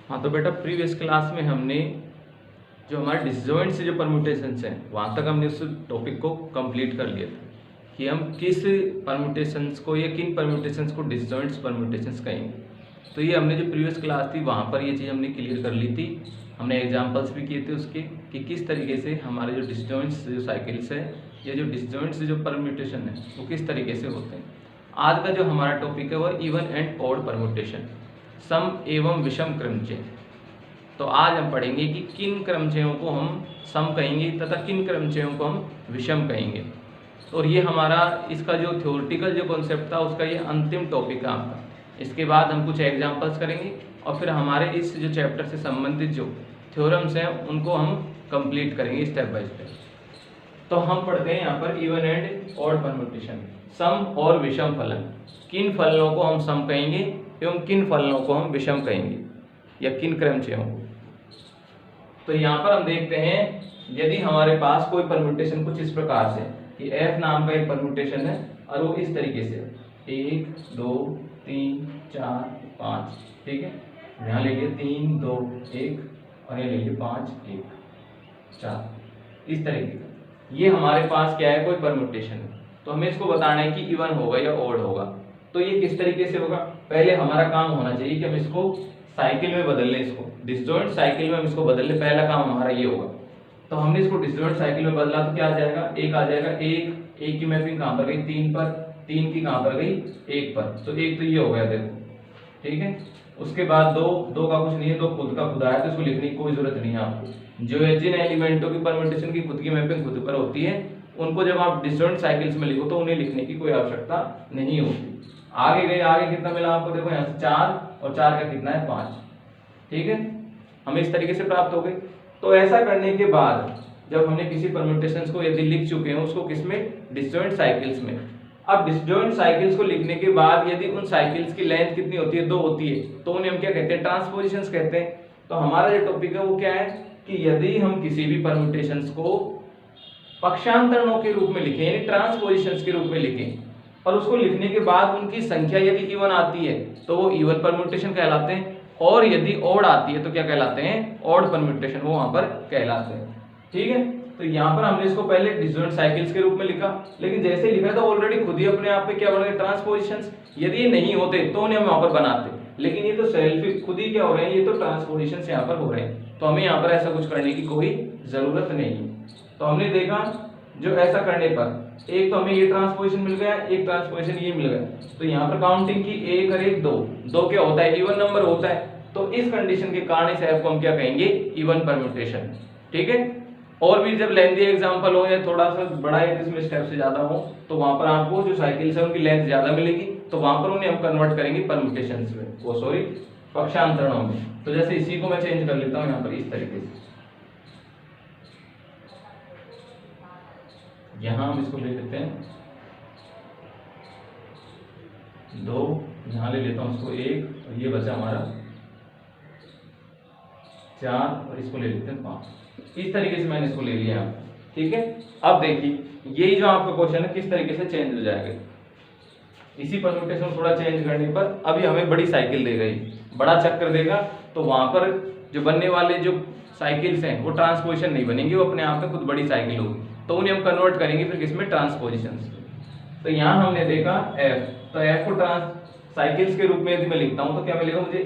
हाँ तो बेटा प्रीवियस क्लास में हमने जो हमारे डिसजॉइंट से जो परम्यूटेशंस हैं वहाँ तक हमने उस टॉपिक को कंप्लीट कर लिया था कि हम किस परम्यूटेशंस को या किन परम्यूटेशंस को डिसजॉइंट्स परम्यूटेशंस कहेंगे। तो ये हमने जो प्रीवियस क्लास थी वहाँ पर ये चीज़ हमने क्लियर कर ली थी। हमने एग्जांपल्स भी किए थे उसके कि किस तरीके से हमारे जो डिसजॉइंट्स जो साइकिल्स है या जो डिसजॉइंट्स जो परम्यूटेशन है वो किस तरीके से होते हैं। आज का जो हमारा टॉपिक है वह इवन एंड ऑड परम्यूटेशन, सम एवं विषम क्रमचय। तो आज हम पढ़ेंगे कि किन क्रमचयों को हम सम कहेंगे तथा किन क्रमचयों को हम विषम कहेंगे। और ये हमारा इसका जो थ्योरेटिकल जो कॉन्सेप्ट था उसका ये अंतिम टॉपिक है आपका। इसके बाद हम कुछ एग्जांपल्स करेंगे और फिर हमारे इस जो चैप्टर से संबंधित जो थ्योरम्स हैं उनको हम कंप्लीट करेंगे स्टेप बाय स्टेप। तो हम पढ़ते हैं यहाँ पर इवन एंड ऑड परम्यूटेशन, सम और विषम फलन। किन फलनों को हम सम कहेंगे एवं किन फलनों को हम विषम कहेंगे या किन क्रमचयों को। तो यहाँ पर हम देखते हैं यदि हमारे पास कोई परम्यूटेशन कुछ इस प्रकार से कि f नाम का एक परम्यूटेशन है और वो इस तरीके से 1 2 3 4 5, ठीक है। यहाँ ले लिए 3 2 1 और ये ले लिए 5 1 4, इस तरीके का ये हमारे पास क्या है कोई परम्यूटेशन है। तो हमें इसको बताना है कि इवन होगा या ऑड होगा। तो ये किस तरीके से होगा, पहले हमारा काम होना चाहिए कि हम इसको साइकिल में बदल लें, इसको डिसजॉइंट साइकिल में हम इसको बदल लें। पहला काम हमारा ये होगा। तो हमने इसको डिसजॉइंट साइकिल में बदला तो क्या आ जाएगा, एक आ जाएगा। एक की मैपिंग कहाँ पर गई 3 पर, 3 की कहाँ पर गई 1 पर, तो एक तो ये हो गया देखो, ठीक है। उसके बाद दो का कुछ नहीं है, दो खुद का खुद आया तो इसको लिखने की कोई जरूरत नहीं है आपको। जो जिन एलिमेंटों की परम्यूटेशन की खुद की मैपिंग खुद पर होती है उनको जब आप डिसजॉइंट साइकिल्स में लिखो तो उन्हें लिखने की कोई आवश्यकता नहीं होती। आगे गए, आगे कितना मिला आपको, देखो यहाँ से 4 और 4 का कितना है 5, ठीक है। हमें इस तरीके से प्राप्त हो गई। तो ऐसा करने के बाद जब हमने किसी परम्यूटेशंस को यदि लिख चुके हैं उसको किसमें, डिसजॉइंट साइकिल्स में। अब डिसजॉइंट साइकिल्स को लिखने के बाद यदि उन साइकिल्स की लेंथ कितनी होती है, 2 होती है, तो उन्हें हम क्या कहते हैं, ट्रांसपोजिशंस कहते हैं। तो हमारा जो टॉपिक है वो क्या है कि यदि हम किसी भी परम्यूटेशंस को पक्षांतरणों के रूप में लिखें यानी ट्रांसपोजिशंस के रूप में लिखें और उसको लिखने के बाद उनकी संख्या यदि इवन आती है तो वो इवन परम्यूटेशन कहलाते हैं, और यदि ऑड आती है तो क्या कहलाते हैं, ऑड परम्यूटेशन वो वहां पर कहलाते हैं, ठीक है। तो यहाँ पर हमने इसको पहले डिसजॉइंट साइकिल्स के रूप में लिखा, लेकिन जैसे लिखा था ऑलरेडी खुद ही अपने आप पे क्या बन गए, ट्रांसपोजिशंस। यदि ये नहीं होते तो उन्हें हम वहां पर बनाते, लेकिन ये तो सेल्फ खुद ही क्या हो रहे हैं, ये तो ट्रांसपोजिशंस यहाँ पर हो रहे हैं। तो हमें यहाँ पर ऐसा कुछ करने की कोई जरूरत नहीं है। तो हमने देखा जो ऐसा करने पर एक तो हमें ये ट्रांसपोजिशन मिल गया, एक ट्रांसपोजिशन ये मिल गया। तो यहाँ पर काउंटिंग की 1 और 1 2 क्या होता है, इवन नंबर होता है। तो इस कंडीशन के कारण इस f को हम क्या कहेंगे, इवन परम्यूटेशन, ठीक है। और भी जब लेंथी एग्जांपल हो या थोड़ा सा बड़ा है इसमें स्टेप से ज्यादा हो तो वहां पर आपको जो साइकिल्स है उनकी लेंथ ज्यादा मिलेगी, तो वहां पर उन्हें हम कन्वर्ट करेंगे परम्यूटेशंस में, वो सॉरी पक्षांतरणों में। तो जैसे इसी को मैं चेंज कर लेता हूँ यहाँ पर इस तरीके से, यहाँ हम इसको ले लेते हैं 2, यहाँ ले लेता हूँ उसको 1 और ये बचा हमारा 4 और इसको ले लेते हैं 5। इस तरीके से मैंने इसको ले लिया, ठीक है। अब देखिए यही जो आपका क्वेश्चन है किस तरीके से चेंज हो जाएगा। इसी परम्यूटेशन थोड़ा चेंज करने पर अभी हमें बड़ी साइकिल देगा, ये बड़ा चक्र देगा, तो वहां पर जो बनने वाले जो साइकिल्स हैं वो ट्रांसपोजिशन नहीं बनेंगे, वो अपने आप में खुद बड़ी साइकिल होगी। तो उन्हें हम कन्वर्ट करेंगे फिर किसमें, ट्रांसपोजिशंस। तो यहाँ हमने देखा f, तो f को ट्रांस साइकिल्स के रूप में यदि मैं लिखता हूँ तो क्या मिलेगा मुझे,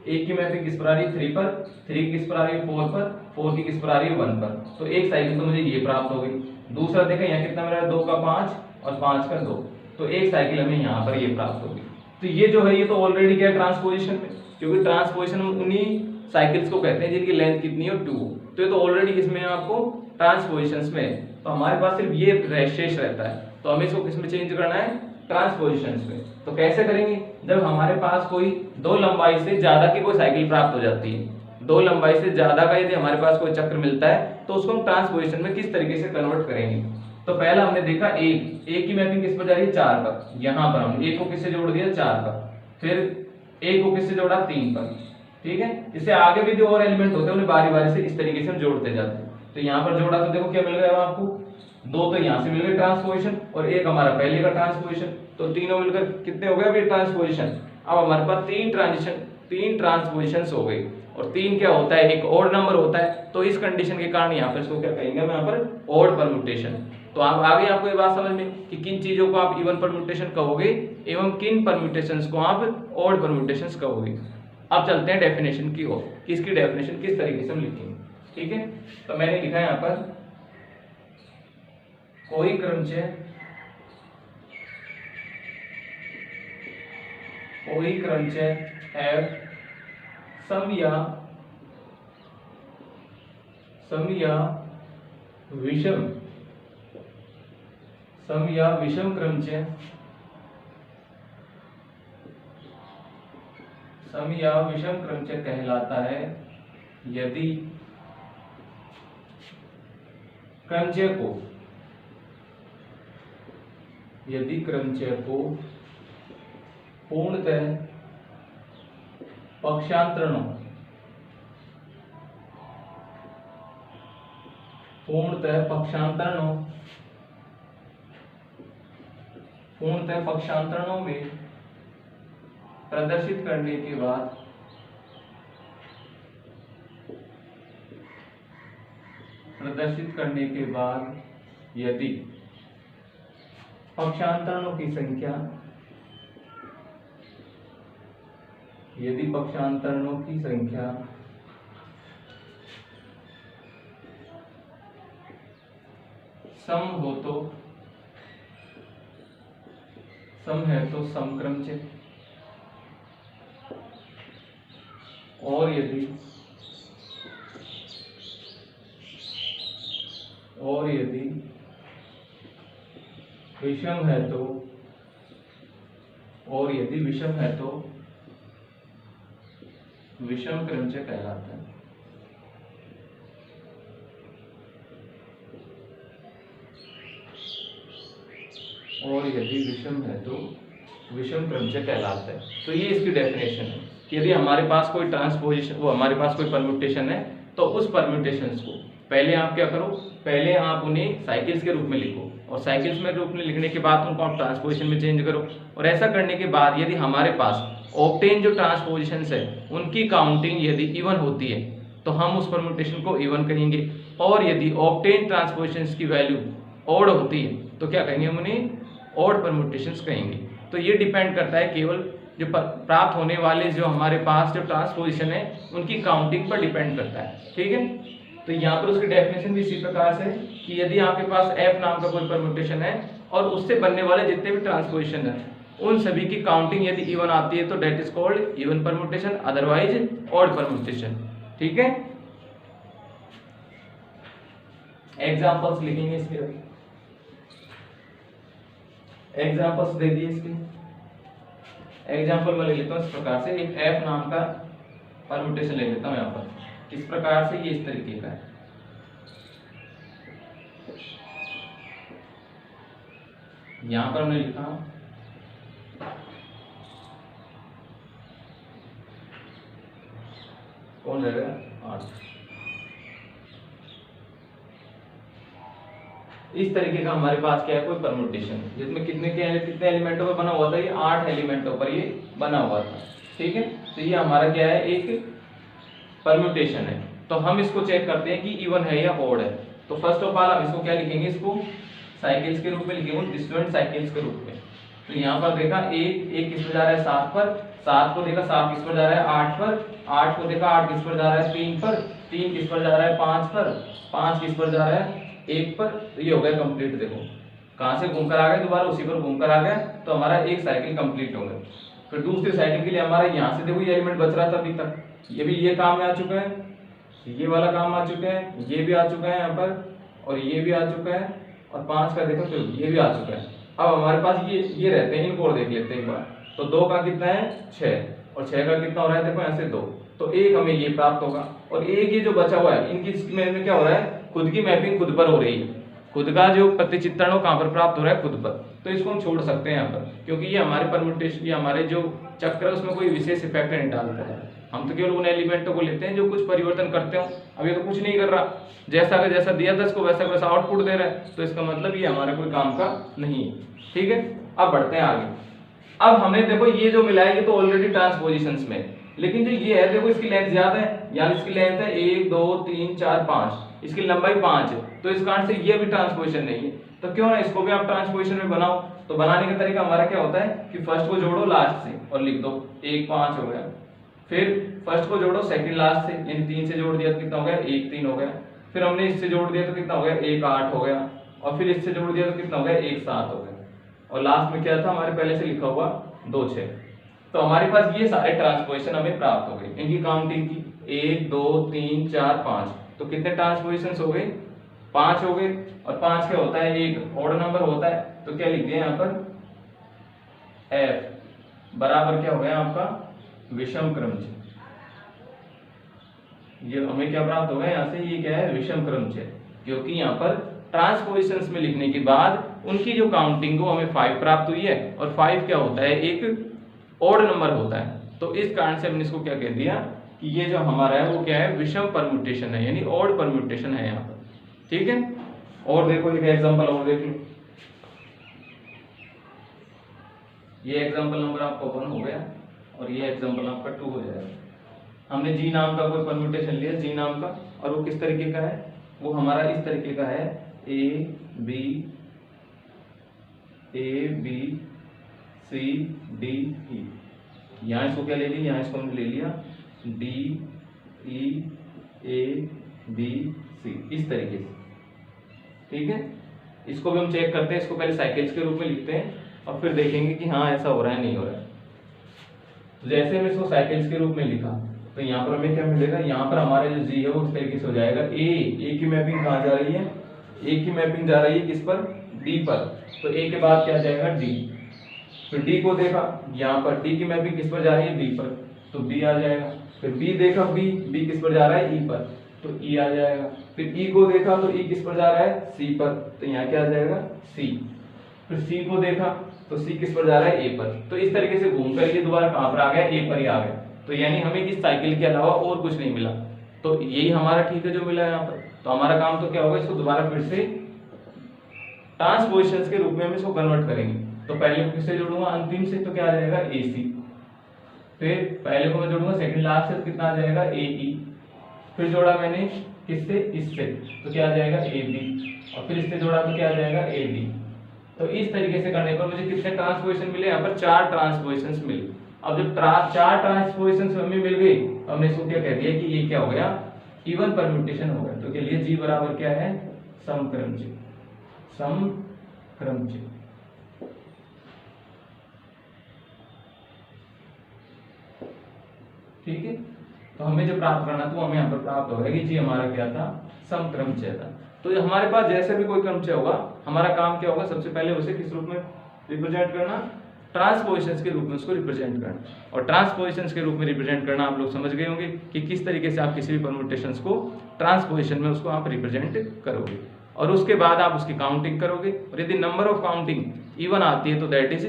एक की मैपिंग किस पर आ रही है 3 पर, 3 की किस पर आ रही है 4 पर, 4 की किस पर आ रही है 1 पर। तो एक साइकिल तो मुझे ये प्राप्त हो गई। दूसरा देखा यहाँ कितना मिला है, 2 का 5 और 5 का 2, तो एक साइकिल हमें यहाँ पर ये प्राप्त होगी। तो ये जो है ये तो ऑलरेडी क्या है ट्रांसपोजिशन में, क्योंकि ट्रांसपोजिशन उन्हीं साइकिल्स को कहते हैं जिनकी लेंथ कितनी है 2, तो ये तो ऑलरेडी किसमें है आपको, ट्रांसपोजिशंस में। तो हमारे पास सिर्फ ये शेष रहता है, तो हमें इसको किसमें चेंज करना है, ट्रांसपोजिशंस में। तो कैसे करेंगे, जब हमारे पास कोई 2 लंबाई से ज्यादा की कोई साइकिल प्राप्त हो जाती है, 2 लंबाई से ज्यादा का यदि हमारे पास कोई चक्र मिलता है तो उसको हम ट्रांसपोजिशन में किस तरीके से कन्वर्ट करेंगे। तो पहला हमने देखा एक की मैपिंग किस पर जा रही है 4 पर, यहाँ पर हमने 1 को किससे जोड़ दिया 4 पर, फिर 1 को किससे जोड़ा 3 पर, ठीक है। इससे आगे भी जो और एलिमेंट होते हैं उन्हें बारी बारी से इस तरीके से हम जोड़ते जाते हैं। तो यहाँ पर जोड़ा तो देखो क्या मिल गया आपको, 2 तो यहाँ से मिल गए ट्रांसपोजिशन और 1 हमारा पहले का ट्रांसपोजिशन, तो तीनों मिलकर कितने हो गए अभी ट्रांसपोजिशन। अब हमारे पास 3 ट्रांजिशन 3 ट्रांसपोजिशंस हो गई। और 3 क्या होता है, एक ओड नंबर होता है। तो इस कंडीशन के कारण यहाँ पर इसको क्या कहेंगे हम यहाँ पर ओड परम्यूटेशन। तो आप आगे आपको ये बात समझ में कि किन चीजों को आप इवन परम्यूटेशन कहोगे एवं किन परम्यूटेशंस को आप ओड परम्यूटेशंस कहोगे। अब चलते हैं डेफिनेशन की ओर कि इसकी डेफिनेशन किस तरीके से हम लिखेंगे। ठीक है, तो मैंने लिखा है यहाँ पर कोई क्रमचय f सम या विषम क्रमचय कहलाता है यदि क्रमचय को पूर्णतः पक्षांतरणों में प्रदर्शित करने के बाद यदि पक्षांतरणों की संख्या सम है तो समक्रमचय, और यदि विषम है तो विषम क्रमचय कहलाता है। और यदि विषम है तो विषम क्रमचय कहलाता है। तो ये इसकी डेफिनेशन है कि यदि हमारे पास कोई परम्यूटेशन है तो उस परम्यूटेशंस को पहले आप क्या करो, पहले आप उन्हें साइकिल्स के रूप में लिखो और साइकिल्स में रूप में लिखने के बाद उनको आप ट्रांसपोजिशन में चेंज करो। और ऐसा करने के बाद यदि हमारे पास ऑब्टेन जो ट्रांसपोजिशंस है उनकी काउंटिंग यदि इवन होती है तो हम उस परम्यूटेशन को इवन कहेंगे, और यदि ऑब्टेन ट्रांसपोजिशंस की वैल्यू ऑड होती है तो क्या कहेंगे, हम उन्हें ऑड परम्यूटेशंस कहेंगे। तो ये डिपेंड करता है केवल जो प्राप्त होने वाले जो हमारे पास जो ट्रांसपोजिशन है उनकी काउंटिंग पर डिपेंड करता है। ठीक है, तो यहाँ पर उसकी डेफिनेशन भी इसी प्रकार से कि यदि आपके पास f नाम का कोई परम्यूटेशन है और उससे बनने वाले जितने भी ट्रांसपोजिशन है उन सभी की काउंटिंग यदि इवन आती है तो that is called even permutation, otherwise odd permutation. ठीक है, एग्जांपल्स लिखेंगे इसके, एग्जांपल्स दे दिए इसके। एग्जांपल मैं ले लेता हूँ इस प्रकार से, एक f नाम का परम्यूटेशन ले लेता हूँ यहाँ पर इस प्रकार से, ये इस तरीके का है। यहां पर हमने लिखा कौन रहेगा 8। इस तरीके का हमारे पास क्या है, कोई परम्यूटेशन जिसमें कितने एलिमेंटों पर बना हुआ था, ये 8 एलिमेंटों पर ये बना हुआ था। ठीक है, तो ये हमारा क्या है, एक परम्यूटेशन है। तो हम इसको चेक करते हैं कि इवन है या ऑड है। तो फर्स्ट ऑफ ऑल हम इसको क्या लिखेंगे, इसको साइकिल्स के रूप में लिखेंगे, डिस्जॉइंट साइकिल्स के रूप में। तो यहाँ पर देखा एक किस पर जा रहा है 7 पर, 7 को देखा 7 किस पर जा रहा है 8 पर, 8 को देखा 8 किस पर जा रहा है 3 पर, 3 किस पर जा रहा है 5 पर, 5 किस पर जा रहा है 1 पर। तो ये हो गया कंप्लीट। देखो कहाँ से घूमकर आ गए, दोबारा उसी पर घूमकर आ गया, तो हमारा एक साइकिल कंप्लीट हो गया। फिर दूसरी साइकिल के लिए हमारा यहाँ से देखो ये एलिमेंट बच रहा था अभी तक, ये काम में आ चुका है, ये वाला काम आ चुका है, ये भी आ चुका है यहाँ पर, और ये भी आ चुका है, और 5 का देखो तो ये भी आ चुका है। अब हमारे पास ये रहते हैं, इनको और देख लेते हैं एक बार। तो 2 का कितना है 6, और 6 का कितना हो रहा है, देखो ऐसे 2, तो एक हमें ये प्राप्त होगा। और एक ये जो बचा हुआ है, इनकी में क्या हो रहा है, खुद की मैपिंग खुद पर हो रही है, खुद का जो प्रतिचित्रण हो कहाँ पर प्राप्त हो रहा है, खुद पर। तो इसको हम छोड़ सकते हैं यहाँ पर, क्योंकि ये हमारे परम्यूटेशन, ये हमारे जो चक्र है उसमें कोई विशेष इफेक्ट नहीं डालता है। हम तो केवल उन एलिमेंटों को लेते हैं जो कुछ परिवर्तन करते हो। अब ये तो कुछ नहीं कर रहा, जैसा का जैसा दिया था इसको वैसा वैसा आउटपुट दे रहा है, तो इसका मतलब ये हमारे कोई काम का नहीं है। ठीक है, अब बढ़ते हैं आगे। अब हमने देखो ये जो मिला है ये तो ऑलरेडी ट्रांसपोजिशंस में, लेकिन जो ये है देखो इसकी लेंथ ज्यादा है, यानी इसकी लेंथ है 1 2 3 4 5, इसकी लंबाई 5 है, तो इस कारण से ये भी ट्रांसपोजिशन नहीं है। तो क्यों ना इसको भी आप ट्रांसपोजिशन में बनाओ। तो बनाने का तरीका हमारा क्या होता है कि फर्स्ट को जोड़ो लास्ट से और लिख दो 1 5 हो गया, फिर फर्स्ट को जोड़ो सेकंड लास्ट से, यानी 3 से जोड़ दिया तो कितना हो गया 1 3 हो गया, फिर हमने इससे जोड़ दिया तो कितना हो गया 1 8 हो गया, और फिर इससे जोड़ दिया तो कितना हो गया 1 7 हो गया, और लास्ट में क्या था हमारे पहले से लिखा हुआ 2 6। तो हमारे पास ये सारे ट्रांसपोजिशन हमें प्राप्त हो गए। इनकी काउंटिंग की 1 2 3 4 5, तो कितने ट्रांसपोजिशंस हो गए 5 हो गए। और 5 क्या होता है एक ऑड नंबर होता है, तो क्या लिख दिया यहाँ पर f बराबर क्या हो गया आपका विषम क्रमचय। ये हमें क्या प्राप्त होगा यहाँ से, ये क्या है विषम क्रमचय, क्योंकि यहाँ पर ट्रांसपोजिशंस में लिखने के बाद उनकी जो काउंटिंग को हमें 5 प्राप्त हुई है, और 5 क्या होता है एक ऑड नंबर होता है। तो इस कारण से हमने इसको क्या कह दिया कि ये जो हमारा है वो क्या है विषम परम्यूटेशन है, यानी ऑड परम्यूटेशन है यहाँ पर। ठीक है, और देखो एक एग्जांपल और देख लो। ये एग्जांपल नंबर आपका 1 हो गया और ये एग्जांपल आपका 2 हो जाएगा। हमने जी नाम का कोई परम्यूटेशन लिया जी नाम का, और वो किस तरीके का है, वो हमारा इस तरीके का है A B C D E. यहाँ इसको क्या ले लिया, यहाँ इसको हमने ले लिया D E A B C, इस तरीके से। ठीक है, इसको भी हम चेक करते हैं, इसको पहले साइकिल्स के रूप में लिखते हैं और फिर देखेंगे कि हाँ ऐसा हो रहा है नहीं हो रहा है। तो जैसे हम इसको साइकिल्स के रूप में लिखा तो यहाँ पर हमें क्या मिलेगा, यहाँ पर हमारा जो जी है वो इस तरीके से हो जाएगा ए की मैपिंग कहाँ जा रही है, ए की मैपिंग जा रही है किस पर डी पर, तो ए के बाद क्या जाएगा डी। फिर डी को देखा यहाँ पर डी की मैपिंग किस पर जा रही है बी पर, तो बी आ जाएगा। फिर बी देखा बी किस पर जा रहा है ई पर, तो ई आ जाएगा। फिर ई को देखा तो ई किस पर जा रहा है सी पर, तो यहाँ क्या आ जाएगा सी। फिर सी को देखा तो सी किस पर जा रहा है ए पर, तो इस तरीके से घूम कर ये दोबारा कहाँ पर आ गया ए पर ही आ गया। तो यानी हमें इस साइकिल के अलावा और कुछ नहीं मिला, तो यही हमारा ठीक है जो मिला है यहाँ पर। तो हमारा काम तो क्या होगा, इसको दोबारा फिर से ट्रांसपोजिशंस के रूप में हम इसको कन्वर्ट करेंगे। तो पहले को किससे जोड़ूंगा अंतिम से, तो क्या आ जाएगा ए सी। फिर पहले को मैं जोड़ूंगा सेकंड लास्ट से, तो कितना आ जाएगा ए ई। फिर जोड़ा मैंने किससे इससे, तो क्या आ जाएगा ए बी, और फिर इससे जोड़ा तो क्या आ जाएगा ए डी। तो इस तरीके से करने पर मुझे कितने ट्रांसपोजिशन मिले, यहाँ पर 4 ट्रांसपोजिशंस मिले। अब जब 4 ट्रांसपोजिशंस हमें मिल गई, हमने इसको क्या कह दिया कि ये क्या हो गया इवन परम्यूटेशन हो गया। तो के लिए जी बराबर क्या है समक्रमचय, समक्रमचय। ठीक है, तो हमें जो प्राप्त करना था वो हमें यहाँ पर प्राप्त हो गया कि जी हमारा क्या था समक्रमचय था। तो ये हमारे पास जैसे भी कोई क्रमचय होगा, हमारा काम क्या होगा, सबसे पहले उसे किस रूप में रिप्रेजेंट करना, ट्रांसपोजिशंस के रूप में उसको रिप्रेजेंट करना। और ट्रांसपोजिशंस के रूप में रिप्रेजेंट करना आप लोग समझ गए होंगे कि किस तरीके से आप किसी भी परम्यूटेशंस को ट्रांसपोजिशन में उसको आप रिप्रेजेंट करोगे, और उसके बाद आप उसकी काउंटिंग करोगे। और यदि नंबर ऑफ काउंटिंग इवन आती है तो that is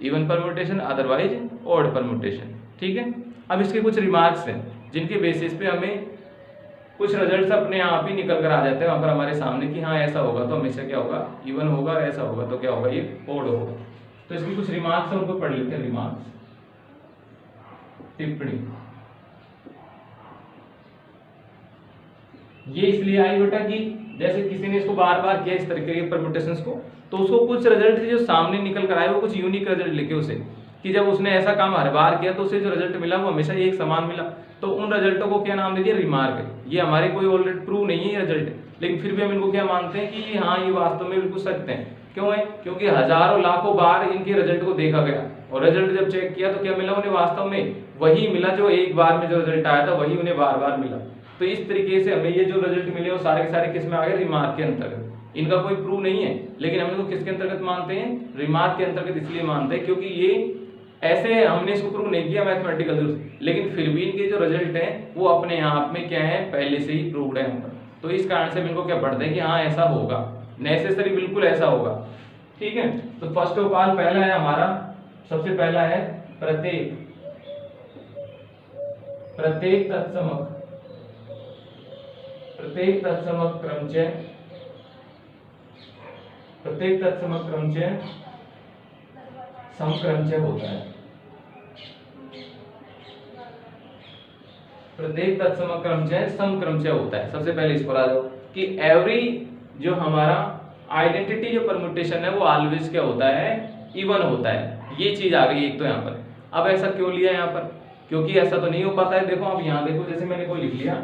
even permutation, otherwise odd permutation. ठीक है, अब इसके कुछ रिमार्क्स हैं जिनके बेसिस पे हमें कुछ रिजल्ट्स अपने आप ही निकल कर आ जाते हैं वहां पर हमारे सामने कि हाँ ऐसा होगा तो हमेशा क्या होगा इवन होगा, और ऐसा होगा तो क्या होगा ये ऑड होगा। तो इसकी कुछ रिमार्क्स हैं, उनको पढ़ लेते हैं। रिमार्क्स, टिप्पणी। ये इसलिए आई बेटा कि जैसे किसी ने इसको बार बार किया इस तरीके के परम्यूटेशंस को, तो उसको कुछ रिजल्ट जो सामने निकल कर आए वो कुछ यूनिक रिजल्ट लिखे उसे, कि जब उसने ऐसा काम हर बार किया तो उसे जो रिजल्ट मिला वो हमेशा एक समान मिला। तो उन रिजल्टों को क्या नाम दे दिया, रिमार्क। ये हमारे कोई ऑलरेडी प्रूव नहीं है ये रिजल्ट, लेकिन फिर भी हम इनको क्या मानते हैं कि हाँ ये वास्तव में बिल्कुल सत्य है। क्यों है, क्योंकि हजारों लाखों बार इनके रिजल्ट को देखा गया, और रिजल्ट जब चेक किया तो क्या मिला उन्हें वास्तव में वही मिला जो एक बार में जो रिजल्ट आया था वही उन्हें बार बार मिला। तो इस तरीके से हमें ये जो रिजल्ट मिले वो सारे के सारे किस में आ गए, रिमार्क के अंतर्गत। इनका कोई प्रूव नहीं है, लेकिन हम इनको किसके अंतर्गत मानते हैं, रिमार्क के अंतर्गत इसलिए मानते हैं क्योंकि ये ऐसे हमने इसको प्रूव नहीं किया मैथमेटिकल रूप से, लेकिन फिर भी इनके जो रिजल्ट हैं वो अपने आप में क्या है पहले से ही प्रूव्ड है। तो इस कारण से हम इनको क्या पढ़ते हैं कि हाँ ऐसा होगा, नेसेसरी बिल्कुल ऐसा होगा। ठीक है, तो फर्स्ट ऑफ ऑल पहला है हमारा, सबसे पहला है प्रत्येक तत्समक क्रमचय समक्रमचय होता है। प्रत्येक तत्सम क्रमचय समक्रमचय होता है। सबसे पहले इस पर आ जाओ कि एवरी जो हमारा आइडेंटिटी जो परम्यूटेशन है वो ऑलवेज क्या होता है, इवन होता है। ये चीज आ गई एक तो यहाँ पर। अब ऐसा क्यों लिया यहाँ पर, क्योंकि ऐसा तो नहीं हो पाता है। देखो आप यहाँ देखो, जैसे मैंने को लिख लिया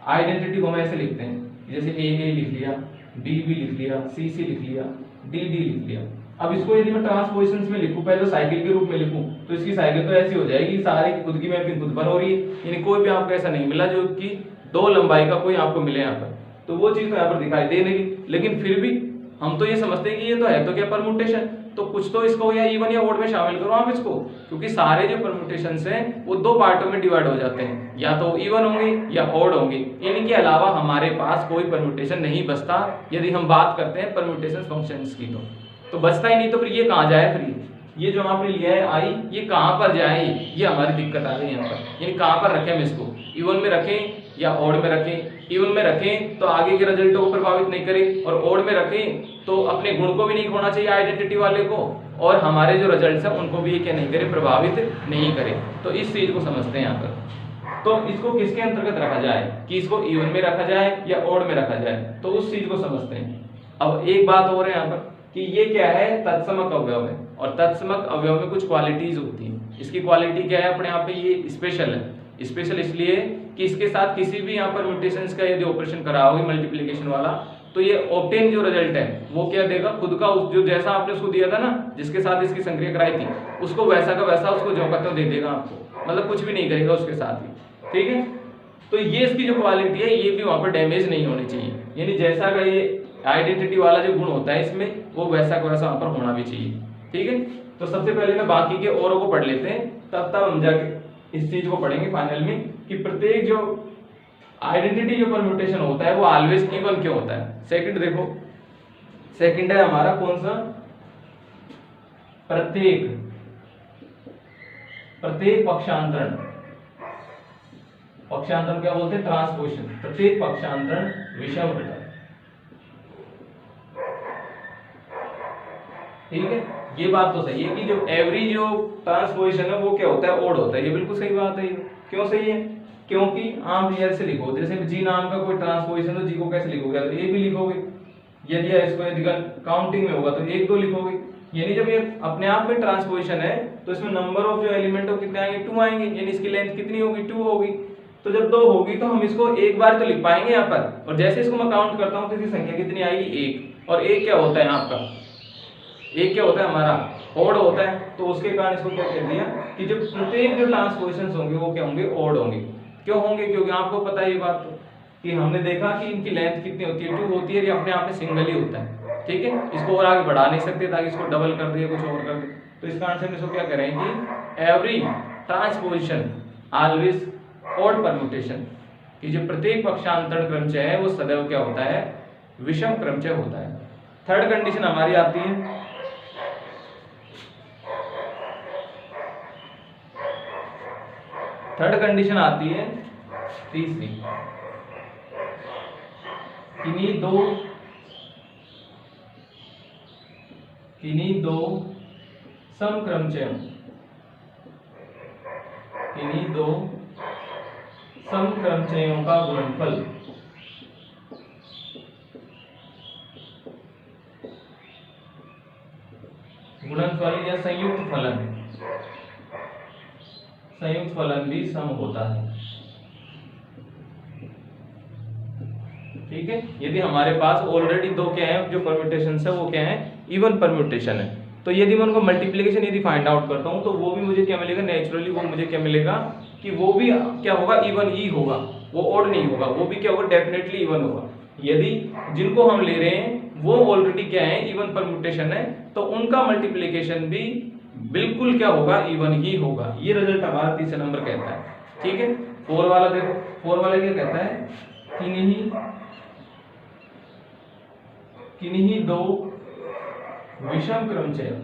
आइडेंटिटी को हम ऐसे लिखते हैं, जैसे ए लिख लिया, बी लिख लिया, सी लिख लिया, डी लिख लिया। अब इसको यदि मैं ट्रांसपोजिशंस में लिखूं, पहले तो साइकिल के रूप में लिखूं, तो इसकी साइकिल तो ऐसी हो जाएगी, सारी खुद की मैपिंग खुद पर हो रही है, यानी कोई भी आपको ऐसा नहीं मिला जो कि दो लंबाई का कोई आपको मिले यहाँ पर, तो वो चीज तो यहाँ पर दिखाई दे नहीं। लेकिन फिर भी हम तो ये समझते हैं कि ये तो है तो क्या परम्यूटेशन, तो कुछ तो इसको या इवन या ओड में शामिल करो आप इसको, क्योंकि सारे जो परम्यूटेशंस हैं वो दो पार्टों में डिवाइड हो जाते हैं, या तो इवन होंगे या ओड होंगे। इनके अलावा हमारे पास कोई परम्यूटेशन नहीं बचता यदि हम बात करते हैं परम्यूटेशन फंक्शंस की, तो बचता ही नहीं। तो फिर ये कहाँ जाए, फिर ये जो आपने लिया है आई, ये कहाँ पर जाए, ये हमारी दिक्कत आ गई यहाँ पर। यानी कहाँ पर रखें हम इसको, इवन में रखें या ओड में रखें। इवन में रखें तो आगे के रिजल्टों को प्रभावित नहीं करे, और ओड में रखें तो अपने गुण को भी नहीं खोना चाहिए आइडेंटिटी वाले को, और हमारे जो रिजल्ट्स हैं उनको भी क्या नहीं करे, प्रभावित नहीं करे। तो इस चीज को समझते हैं यहाँ पर। तो इसको किसके अंतर्गत रखा जाए, कि इसको इवन में रखा जाए या ओड में रखा जाए, तो उस चीज को समझते हैं। अब एक बात और है यहाँ पर कि ये क्या है, तत्समक अवयव है, और तत्समक अवयव में कुछ क्वालिटीज होती हैं। इसकी क्वालिटी क्या है अपने आप पे, ये स्पेशल है। स्पेशल इसलिए कि इसके साथ किसी भी यहाँ पर म्यूटेशंस का यदि ऑपरेशन करा होगी मल्टीप्लिकेशन वाला, तो ये ऑब्टेन जो रिजल्ट है वो क्या देगा, खुद का जो जैसा आपने उसको दिया था ना, जिसके साथ इसकी संक्रिया कराई थी, उसको वैसा का वैसा उसको जो कहते हो दे देगा आपको, मतलब कुछ भी नहीं करेगा उसके साथ ही, ठीक है। तो ये इसकी जो क्वालिटी है, ये भी वहां पर डैमेज नहीं होनी चाहिए, यानी जैसा का ये आइडेंटिटी वाला जो गुण होता है इसमें, वो वैसा का वैसा वहां पर होना भी चाहिए, ठीक है। तो सबसे पहले मैं बाकी के औरों को पढ़ लेते हैं, तब हम जाके इस चीज को पढ़ेंगे फाइनल में कि प्रत्येक जो आइडेंटिटी जो परम्यूटेशन होता है वो ऑलवेज इवन क्यों होता है। सेकंड देखो, सेकंड है हमारा कौन सा, प्रत्येक पक्षांतरण। पक्षांतरण क्या बोलते हैं, ट्रांसपोजिशन। प्रत्येक पक्षांतरण विषम घटक, ठीक है। ये बात तो सही है कि जो एवरी जो ट्रांसपोजिशन है वो क्या होता है, ओड होता है। ये बिल्कुल सही बात है। क्यों सही है, क्योंकि आप ऐसे लिखो, जैसे जी नाम का कोई ट्रांसपोजिशन तो जी को कैसे लिखोगे, तो ए भी लिखोगे, यदि इसको यदि काउंटिंग में होगा तो 1 2 लिखोगे। यानी जब ये अपने आप में ट्रांसपोजिशन है तो इसमें नंबर ऑफ जो एलिमेंट हो कितने आएंगे, 2 आएंगे, यानी इसकी लेंथ कितनी होगी, 2 होगी। तो जब 2 होगी तो हम इसको एक बार तो लिख पाएंगे यहाँ पर, और जैसे इसको मैं काउंट करता हूँ तो इसकी संख्या कितनी आएगी, 1। और 1 क्या होता है आपका, 1 क्या होता है हमारा, ओड होता है। तो उसके कारण इसको क्या कह दिया कि जो प्रत्येक जो ट्रांसपोजिशंस होंगे वो क्या होंगे, ओड होंगे। क्यों होंगे, क्योंकि आपको पता है ये बात तो कि हमने देखा कि इनकी लेंथ कितनी होती है, 2 होती है, ये अपने आप में सिंगल ही होता है, ठीक है। इसको और आगे बढ़ा नहीं सकते ताकि इसको डबल कर दे, कुछ और कर दे। तो इसका आंसर में इसको क्या करेंगे कि every transposition always odd permutation, कि जो प्रत्येक पक्षांतरण क्रमचय है वो सदैव क्या होता है, विषम क्रमचय होता है। थर्ड कंडीशन हमारी आती है, थर्ड कंडीशन आती है तीसरी, किन्हीं दो समक्रमचयों, किन्हीं दो समक्रमचयों का गुणनफल या संयुक्त फलन भी सम होता है, ठीक है। यदि हमारे पास ऑलरेडी 2 क्या है जो परम्यूटेशंस है वो क्या है, इवन परम्यूटेशन है, तो यदि मैं उनको मल्टीप्लिकेशन यदि फाइंड आउट करता हूं तो वो भी मुझे क्या मिलेगा, नेचुरली वो मुझे क्या मिलेगा कि वो भी क्या होगा, इवन ही होगा, वो ओड नहीं होगा, वो भी क्या होगा, डेफिनेटली इवन होगा। यदि जिनको हम ले रहे हैं वो ऑलरेडी क्या है, इवन परम्यूटेशन है, तो उनका मल्टीप्लिकेशन भी बिल्कुल क्या होगा, इवन ही होगा। ये रिजल्ट हमारा तीसरा नंबर कहता है, ठीक है। 4 वाला देखो, 4 वाला क्या कहता है, किन्हीं दो विषम क्रमचयों,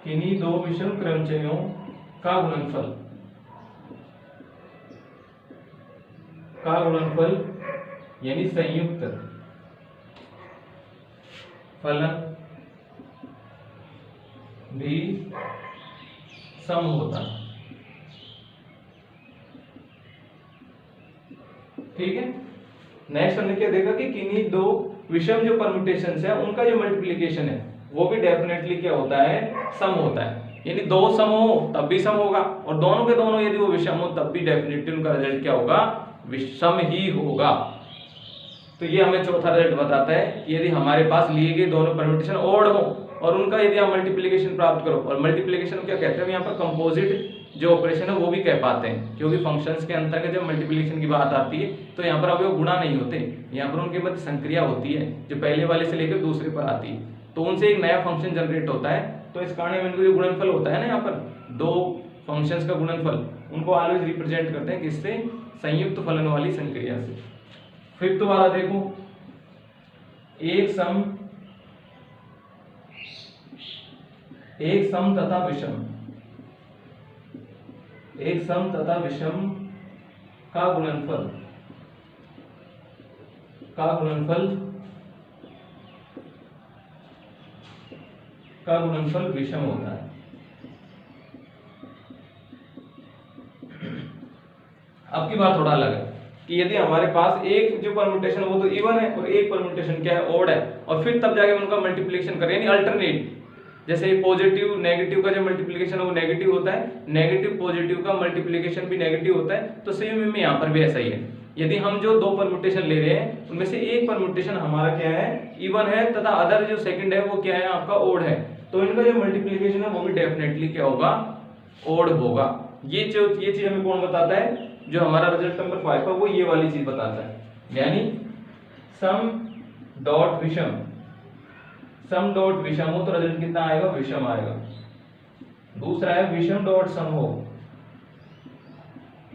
किन्हीं दो विषम क्रमचयों का गुणनफल यानी संयुक्त फलन भी सम होता है, ठीक है। नेक्स्ट हमने क्या देखा कि किन्हीं दो विषम जो परम्यूटेशंस है उनका जो मल्टीप्लिकेशन है वो भी डेफिनेटली क्या होता है, सम होता है। यानी दो सम हो तब भी सम होगा, और दोनों के दोनों यदि वो विषम हो तब भी डेफिनेटली उनका रिजल्ट क्या होगा, विषम ही होगा। तो ये हमें चौथा रिजल्ट बताता है कि यदि हमारे पास लिए गए दोनों परम्यूटेशन ओड हो और उनका यदि आप मल्टीप्लिकेशन प्राप्त करो, और मल्टीप्लिकेशन क्या कहते हैं यहाँ पर, कंपोजिट जो ऑपरेशन है वो भी कह पाते हैं, क्योंकि फंक्शंस के अंतर्गत जब मल्टीप्लिकेशन की बात आती है तो यहाँ पर अवयव गुणा नहीं होते, यहाँ पर उनके मध्य संक्रिया होती है जो पहले वाले से लेकर दूसरे पर आती है, तो उनसे एक नया फंक्शन जनरेट होता है। तो इस कारण इनको जो गुणनफल होता है ना, यहाँ पर दो फंक्शंस का गुणनफल, उनको ऑलवेज रिप्रेजेंट करते हैं किससे, संयुक्त फलन वाली संक्रिया से। फिफ्थ वाला देखो, एक सम तथा विषम, एक सम तथा विषम का गुणनफल विषम होता है। अब की बात थोड़ा अलग है कि यदि हमारे पास एक जो परम्यूटेशन वो तो इवन है और एक परम्यूटेशन क्या है, ओड है, और फिर तब जाके उनका मल्टीप्लिकेशन करें, यानी अल्टरनेट, जैसे पॉजिटिव नेगेटिव का जो मल्टीप्लिकेशन है वो नेगेटिव होता है, नेगेटिव पॉजिटिव का मल्टीप्लिकेशन भी नेगेटिव होता है, तो सेम वे में यहाँ पर भी ऐसा ही है। यदि हम जो दो परम्यूटेशन ले रहे हैं उनमें से एक परम्यूटेशन हमारा क्या है, इवन है, तथा अदर जो सेकंड है वो क्या है, आपका ओड है, तो इनका जो मल्टीप्लिकेशन है वो भी डेफिनेटली क्या होगा, ओड होगा। ये चीज हमें कौन बताता है, जो हमारा रिजल्ट नंबर 5 है वो ये वाली चीज बताता है, यानी सम डॉट विषम हो तो रिजल्ट कितना आएगा, विषम आएगा। दूसरा है विषम डॉट सम हो,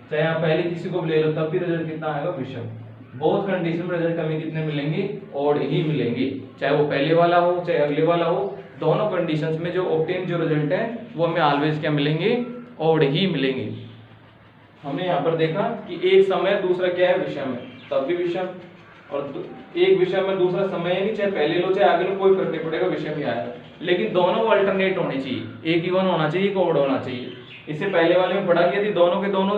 चाहे आप पहले किसी को भी ले लो तब भी रिजल्ट कितना आएगा, विषम। बहुत कंडीशन में रिजल्ट हमें कितने मिलेंगे, ओड ही मिलेंगे, चाहे वो पहले वाला हो चाहे अगले वाला हो, दोनों कंडीशंस में जो ऑब्टेन जो रिजल्ट है वो हमें ऑलवेज क्या मिलेंगे, ओड ही मिलेंगे। हमने यहाँ पर देखा कि एक सम है दूसरा क्या है, विषम है, तब भी विषम, और एक विषम में दूसरा समय है नहीं, चाहे पहले लो चाहे आगे लो कोई फर्क नहीं पड़ेगा, विषम ही आएगा। लेकिन दोनों अल्टरनेट होने चाहिए, एक इवन होना चाहिए, एक ओड होना चाहिए। इससे पहले वाले में पढ़ा कि यदि दोनों के दोनों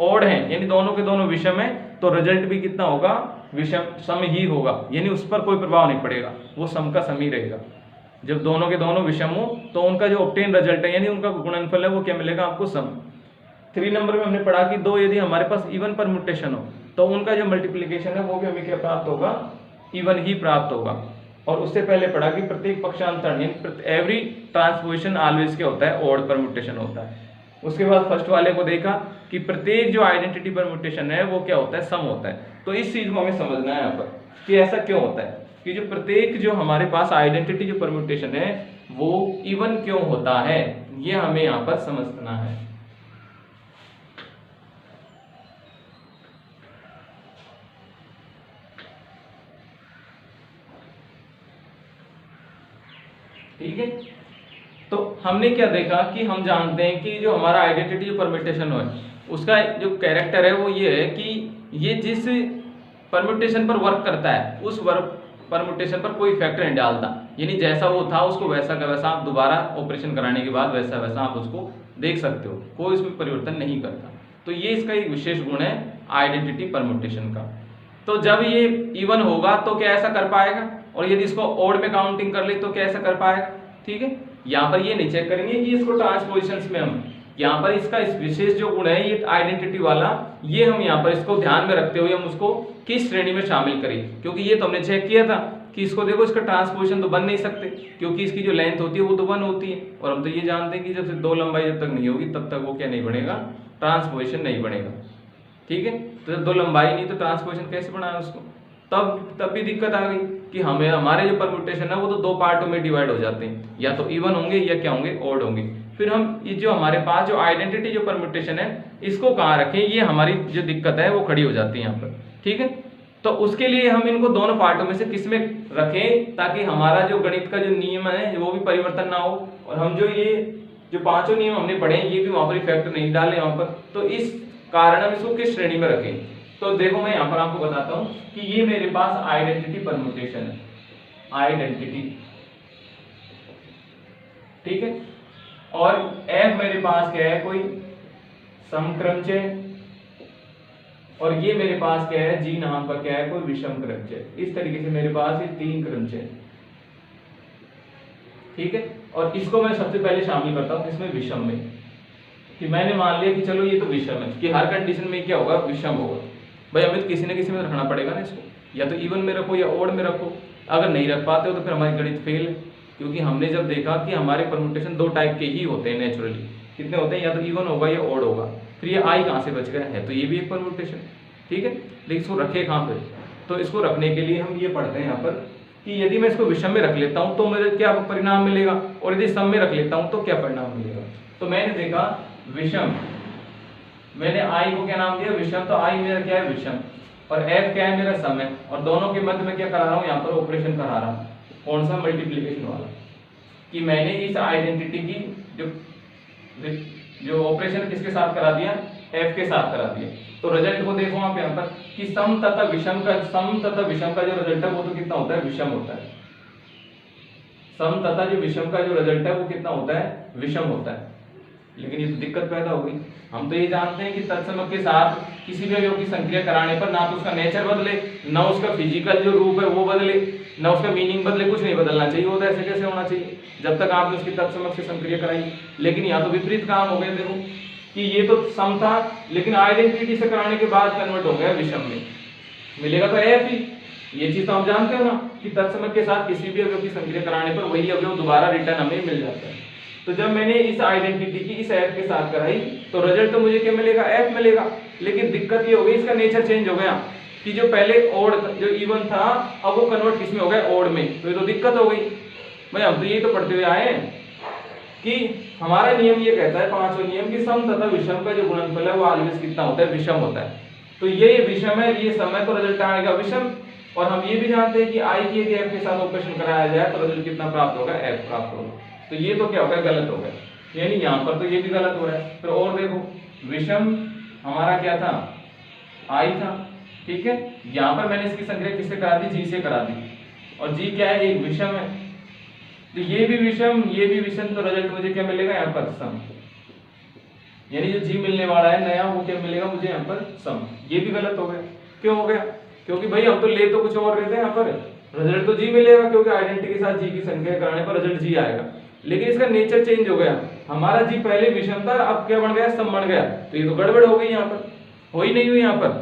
ओड हैं, यानी दोनों के दोनों विषम है, तो रिजल्ट भी कितना होगा, विषम सम ही होगा, यानी उस पर कोई प्रभाव नहीं पड़ेगा, वो सम का सम ही रहेगा। जब दोनों के दोनों विषम हो तो उनका जो ऑब्टेन रिजल्ट है यानी उनका गुणनफल है वो क्या मिलेगा आपको, सम। 3 नंबर में हमने पढ़ा कि दो यदि हमारे पास इवन परम्यूटेशन हो तो उनका जो मल्टीप्लिकेशन है वो भी हमें क्या प्राप्त होगा, इवन ही प्राप्त होगा। और उससे पहले पढ़ा कि प्रत्येक पक्षांतर यानी एवरी ट्रांसपोजिशन ऑलवेज क्या होता है, ओड परम्यूटेशन होता है। उसके बाद फर्स्ट वाले को देखा कि प्रत्येक जो आइडेंटिटी परम्यूटेशन है वो क्या होता है, सम होता है। तो इस चीज को हमें समझना है यहाँ पर कि ऐसा क्यों होता है कि जो प्रत्येक जो हमारे पास आइडेंटिटी जो परम्यूटेशन है वो इवन क्यों होता है, ये हमें यहाँ पर समझना है। ठीक है, तो हमने क्या देखा कि हम जानते हैं कि जो हमारा आइडेंटिटी जो परम्यूटेशन है उसका जो कैरेक्टर है वो ये है कि ये जिस परम्यूटेशन पर वर्क करता है उस परम्यूटेशन पर कोई इफेक्ट नहीं डालता, यानी जैसा वो था उसको वैसा का वैसा आप दोबारा ऑपरेशन कराने के बाद वैसा वैसा आप उसको देख सकते हो, कोई इसमें परिवर्तन नहीं करता। तो ये इसका एक विशेष गुण है आइडेंटिटी परम्यूटेशन का। तो जब ये इवन होगा तो क्या ऐसा कर पाएगा, और यदि इसको ओड में काउंटिंग कर ले तो क्या ऐसा कर पाएगा। ठीक है, यहाँ पर ये नहीं चेक करेंगे कि इसको ट्रांसपोजिशंस में हम यहाँ पर इसका इस विशेष जो गुण है ये आइडेंटिटी वाला, ये हम यहाँ पर इसको ध्यान में रखते हुए हम उसको किस श्रेणी में शामिल करें, क्योंकि ये तो हमने चेक किया था कि इसको देखो इसका ट्रांसपोजिशन तो बन नहीं सकते क्योंकि इसकी जो लेंथ होती है वो तो 1 होती है, और हम तो ये जानते हैं कि जब से 2 लंबाई जब तक नहीं होगी तब तक वो क्या नहीं बनेगा, ट्रांसपोजिशन नहीं बनेगा। ठीक है, तो जब 2 लंबाई नहीं तो ट्रांसपोजिशन कैसे बनाया उसको, तब भी दिक्कत आ गई कि हमें हमारे जो परम्यूटेशन है वो तो 2 पार्टों में डिवाइड हो जाते हैं, या तो इवन होंगे या क्या होंगे, ओड होंगे। फिर हम ये जो हमारे पास जो आइडेंटिटी जो परम्यूटेशन है इसको कहाँ रखें, ये हमारी जो दिक्कत है वो खड़ी हो जाती है यहाँ पर। ठीक है, तो उसके लिए हम इनको दोनों पार्टों में से किस में रखें ताकि हमारा जो गणित का जो नियम है वो भी परिवर्तन ना हो, और हम जो 5 नियम हमने पढ़े हैं ये भी वहां पर इफेक्ट नहीं डाले वहां पर। तो इस कारण हम इसको किस श्रेणी में रखें, तो देखो मैं यहाँ पर आपको बताता हूँ कि ये मेरे पास आइडेंटिटी परम्यूटेशन है, आइडेंटिटी। ठीक है, और F मेरे पास क्या है, कोई समक्रमचय और ये मेरे पास क्या है, जी नाम का क्या है, कोई विषम क्रमच है। इस तरीके से मेरे पास ये 3 क्रमच है, ठीक है। और इसको मैं सबसे पहले शामिल करता हूं किसमें, विषम में, कि मैंने मान लिया कि चलो ये तो विषम है, कि हर कंडीशन में क्या होगा, विषम होगा। भाई हमें तो किसी न किसी में रखना पड़ेगा ना इसको, या तो इवन में रखो या ओड में रखो। अगर नहीं रख पाते हो तो फिर हमारी गणित फेल है, क्योंकि हमने जब देखा कि हमारे परमुटेशन 2 टाइप के ही होते हैं नेचुरली। कितने होते हैं, या तो इवन होगा या ओड होगा। फिर ये आई कहाँ से बच गया है, तो ये भी एक परमुटेशन, ठीक है। लेकिन इसको रखे कहाँ पे, तो इसको रखने के लिए हम ये पढ़ते हैं यहाँ पर कि यदि मैं इसको विषम में रख लेता हूँ तो मुझे क्या परिणाम मिलेगा, और यदि सम में रख लेता हूँ तो क्या परिणाम मिलेगा। तो मैंने देखा विषम, मैंने आई को क्या नाम दिया, विषम। तो आई मेरा क्या है, विषम, और एफ क्या है, मेरा सम है। और दोनों के मध्य में क्या करा रहा हूँ, यहाँ पर ऑपरेशन करा रहा हूँ, कौन सा, मल्टीप्लीकेशन वाला। कि मैंने इस आइडेंटिटी की जो ऑपरेशन किसके साथ करा दिया, एफ के साथ करा दिया। तो रिजल्ट को देखो आप यहाँ पर कि सम तथा विषम का जो रिजल्ट है वो तो कितना होता है, विषम होता है। सम तथा जो विषम का जो रिजल्ट है वो कितना होता है, विषम होता है। लेकिन ये तो दिक्कत पैदा हो गई। हम तो ये जानते हैं कि तत्समक के साथ किसी भी अवयव की संक्रिया कराने पर ना तो उसका नेचर बदले, ना उसका फिजिकल जो रूप है वो बदले, ना उसका मीनिंग बदले, कुछ नहीं बदलना चाहिए। वो तो ऐसे कैसे होना चाहिए जब तक आपने उसकी तत्समक से संक्रिया कराई। लेकिन यहाँ तो विपरीत काम हो गया। देखो कि ये तो सम था, लेकिन आइडेंटिटी से कराने के बाद कन्वर्ट हो गया विषम में, मिलेगा तो एफ ही। ये चीज तो हम जानते हो ना कि तत्समक के साथ किसी भी अवयव की संक्रिया कराने पर वही अवयव दोबारा रिटर्न हमें मिल जाता है। तो जब मैंने इस आइडेंटिटी की इस एफ के साथ कराई तो रिजल्ट तो मुझे क्या मिलेगा, एफ मिलेगा। लेकिन दिक्कत ये हो गई, इसका नेचर चेंज हो गया कि जो पहले ओड जो इवन था अब वो कन्वर्ट किस में हो गया, ओड में। तो ये तो दिक्कत हो गई। भाई हम तो ये तो पढ़ते हुए आए हैं कि हमारा नियम ये कहता है, पांचवा नियम, कि सम तथा विषम का जो गुणनफल है वो ऑलवेज कितना होता है, विषम होता है। तो ये विषम है, ये सम है, तो रिजल्ट आएगा विषम। और हम ये भी जानते हैं कि आई की यदि एफ के साथ ऑपरेशन कराया जाए तो रिजल्ट कितना प्राप्त होगा, एफ प्राप्त होगा। तो ये तो क्या हो गया, गलत हो गया, यानी यहाँ पर तो ये भी गलत हो रहा है। फिर और देखो, विषम हमारा क्या था, आई था, ठीक है। यहाँ पर मैंने इसकी संक्रिया किससे करा दी, जी से करा दी, और जी क्या है, एक विषम है। तो ये भी विषम, ये भी विषम, तो रिजल्ट मुझे क्या मिलेगा यहाँ पर, सम। यानी जो जी मिलने वाला है नया वो क्या मिलेगा मुझे यहाँ पर, सम। ये भी गलत हो गया। क्यों हो गया, क्योंकि भाई हम तो ले तो कुछ और रहे थे, यहाँ पर रिजल्ट तो जी मिलेगा, क्योंकि आइडेंटिटी के साथ जी की संख्या कराने पर रिजल्ट जी आएगा। लेकिन इसका नेचर चेंज हो गया, हमारा जी पहले विषम था, अब क्या बन गया, सम बन गया। तो ये तो गड़बड़ हो गई, यहाँ पर हो ही नहीं हुई यहाँ पर,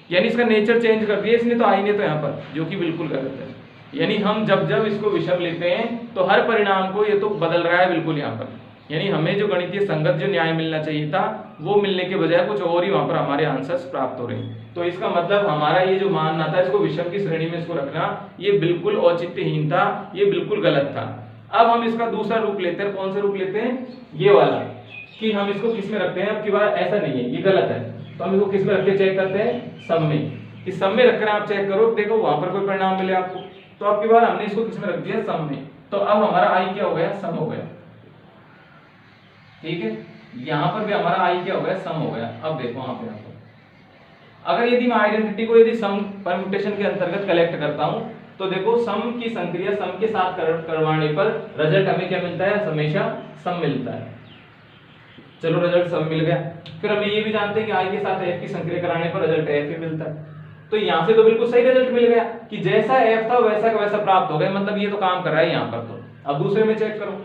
यानी इसका नेचर चेंज कर दिया इसने, तो आई ने तो यहाँ पर, जो कि बिल्कुल गलत है। यानी हम जब जब इसको विषम लेते हैं तो हर परिणाम को ये तो बदल रहा है बिल्कुल यहाँ पर। यानी हमें जो गणितीय संगत जो न्याय मिलना चाहिए था वो मिलने के बजाय कुछ और ही वहां पर हमारे आंसर्स प्राप्त हो रहे हैं। तो इसका मतलब हमारा ये जो मानना था इसको विषम की श्रेणी में इसको रखना, ये बिल्कुल औचित्यहीन था, ये बिल्कुल गलत था। अब हम इसका दूसरा रूप लेते हैं। कौन सा रूप लेते हैं, ये वाला, कि हम इसको किस में रखते हैं। अब की बार ऐसा नहीं है, ये गलत है, तो हम इसको किस में रख के चेक करते हैं, सम में। इस सम में रखकर आप चेक करो, देखो वहां पर कोई परिणाम मिले आपको। तो अब की बार हमने इसको किस में रख दिया, सम में। तो अब हमारा आई क्या हो गया, सम हो गया, ठीक है। यहां पर भी हमारा आई क्या हो गया, सम हो गया। अब देखो वहां पे अगर यदि मैं आइडेंटिटी को यदि सम परम्यूटेशन के अंतर्गत कलेक्ट करता हूं तो देखो सम की संक्रिया सम के साथ करवाने पर रिजल्ट हमें क्या मिलता है, हमेशा सम मिलता है। चलो रिजल्ट सम मिल गया। फिर हम ये भी जानते हैं कि आई के साथ एफ की संक्रिया कराने पर रिजल्ट एफ ही मिलता है। तो यहां से तो बिल्कुल सही रिजल्ट मिल गया कि जैसा एफ था वैसा का वैसा प्राप्त हो गया, मतलब ये तो काम कर रहा है यहाँ पर। तो अब दूसरे में चेक करो,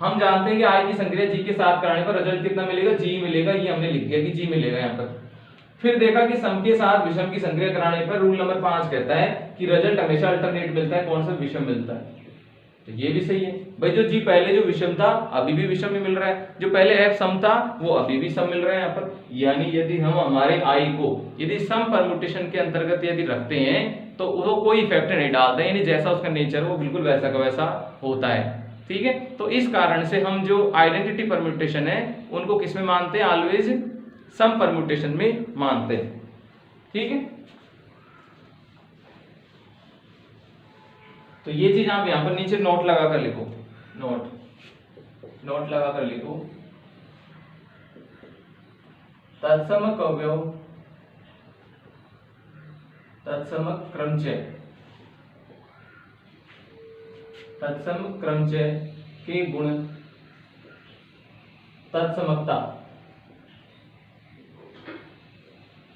हम जानते हैं कि आई की संक्रिया जी के साथ कराने पर रिजल्ट कितना मिलेगा, जी मिलेगा। ये हमने लिख दिया कि जी मिलेगा यहाँ पर। फिर देखा कि सम के साथ विषम की संक्रिया कराने पर रूल नंबर 5 कहता है कि रिजल्ट हमेशा अल्टरनेट मिलता है, कौन सा, विषम मिलता है। तो ये भी सही है भाई, जो जी पहले जो विषम था अभी भी विषम में मिल रहा है, जो पहले एफ सम था वो अभी भी सम मिल रहा है यहाँ पर। यानी यदि हम हमारे आई को यदि सम परम्यूटेशन के अंतर्गत यदि रखते हैं तो वो कोई इफेक्ट नहीं डालता, यानी जैसा उसका नेचर वो बिल्कुल वैसा का वैसा होता है, ठीक है। तो इस कारण से हम जो आइडेंटिटी परम्यूटेशन है उनको किस में मानते हैं, ऑलवेज सम परम्यूटेशन में मानते हैं, ठीक है। तो ये चीज आप यहां पर नीचे नोट लगा कर लिखो, नोट लगा कर लिखो, तत्समक अवयव तत्समक क्रमचय के गुण तत्समकता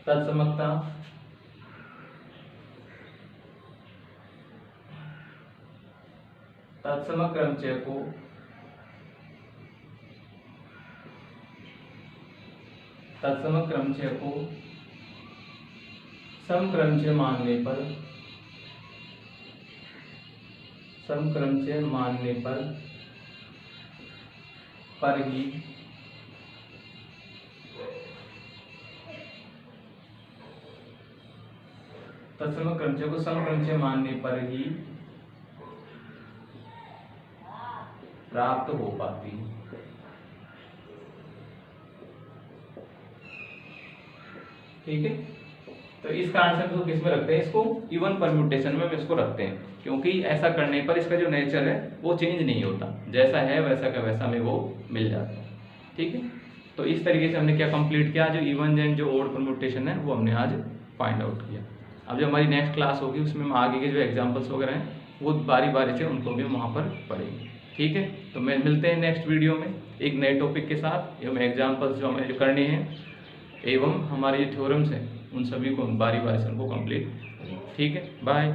तत्समकता तत्समक क्रमचय को समक्रमचय मानने पर ही तत्समक क्रमचय को समक्रमचय मानने पर ही प्राप्त हो पाती है। ठीक है, तो इस कारण से हम इसको किस में रखते हैं, इसको इवन परम्यूटेशन में हम इसको रखते हैं, क्योंकि ऐसा करने पर इसका जो नेचर है वो चेंज नहीं होता, जैसा है वैसा का वैसा में वो मिल जाता है। ठीक है, तो इस तरीके से हमने क्या कंप्लीट किया, जो इवन एंड जो ओड परम्यूटेशन है वो हमने आज फाइंड आउट किया। अब जो हमारी नेक्स्ट क्लास होगी उसमें हम आगे के जो एग्जाम्पल्स वगैरह हैं वो बारी बारी से उनको भी हम वहाँ पर पढ़ेंगे। ठीक है, तो मैं मिलते हैं नेक्स्ट वीडियो में एक नए टॉपिक के साथ, एवं एग्जाम्पल्स जो हमें जो करने हैं एवं हमारे जो थ्योरम्स हैं उन सभी को हम बारी बारी से उनको कंप्लीट। ठीक है, बाय।